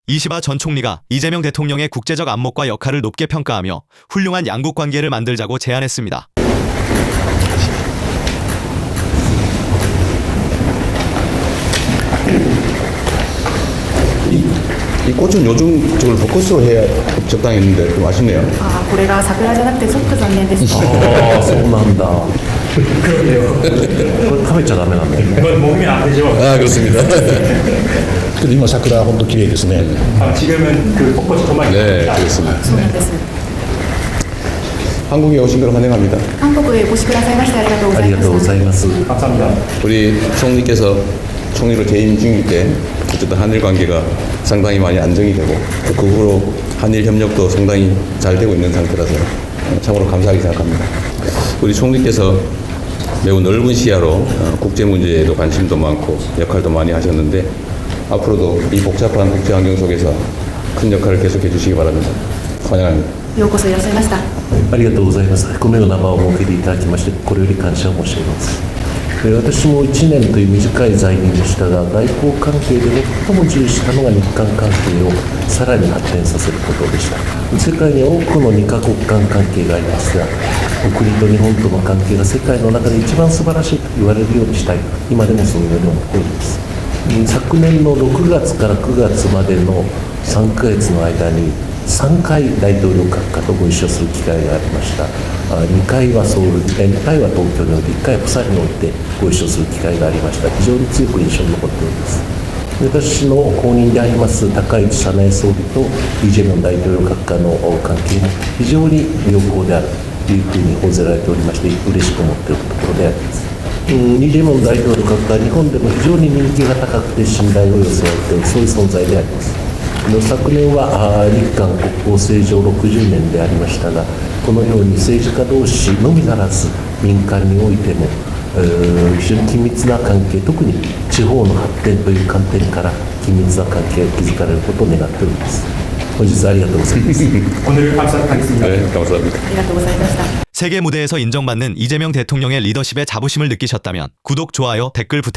이시바 전 총리가 이재명 대통령의 국제적 안목과 역할을 높게 평가하며 훌륭한 양국 관계를 만들자고 제안했습니다. 이 꽃은 요즘 저걸 포커스로 해야 적당했는데 좀 아쉽네요. これが桜じゃなくてちょっと残念です。 ああ、そうなんだ。これ食べちゃダメなんだよね。 그건 먹으면 안 되죠. 아 그렇습니다. 근데今桜本当綺麗ですね。 지금은 그 벚꽃이 도만 네 그렇습니다. そうなんです。 한국에 오신 걸 환영합니다. 韓国へお越しくださいましてありがとうごありがとうございます。ざいます。 감사합니다. 우리 총리께서 총리로 재임 중일 때 어쨌든 한일 관계가 상당히 많이 안정이 되고 그 후로 한일 협력도 상당히 잘 되고 있는 상태라서 참으로 감사하게 생각합니다. 우리 총리께서 매우 넓은 시야로 국제 문제에도 관심도 많고 역할도 많이 하셨는데 앞으로도 이 복잡한 국제 환경 속에서 큰 역할을 계속해 주시기 바랍니다. 환영합니다.ようこそいらっしゃいました。ありがとうございます。このような場を設けていただきまして、これより感謝を申し上げます。私も1年という短い在任でしたが、外交関係で最も重視したのが日韓関係をさらに発展させることでした。世界に多くの2カ国間関係がありますが、お国と日本との関係が世界の中で一番素晴らしいと言われるようにしたい。今でもそういうように思っております。昨年の6月から9月までの3ヶ月の間に3回大統領閣下とご一緒する機会がありました。2回はソウル、2回は東京において、1回はプサンにおいてご一緒する機会がありました。非常に強く印象に残っております。私の後任であります高市早苗総理とイ・ジェミョン大統領閣下の関係も非常に良好であるというふうに報じられておりまして、嬉しく思っているところであります。イ・ジェミョン大統領閣下は日本でも非常に人気が高くて信頼を寄せられている、そういう存在であります。昨年は日韓国交正常60年でありましたが、このように政治家同士のみならず民間においても非常に緊密な関係、特に地方の発展という観点から緊密な関係を築かれることを願っております。本日はありがとうございます。 오늘 감사하겠습니다. 네 감사합니다. ありがとうございました。 세계 무대에서 인정받는 이재명 대통령의 리더십에 자부심을 느끼셨다면 구독, 좋아요, 댓글 부탁드립니다.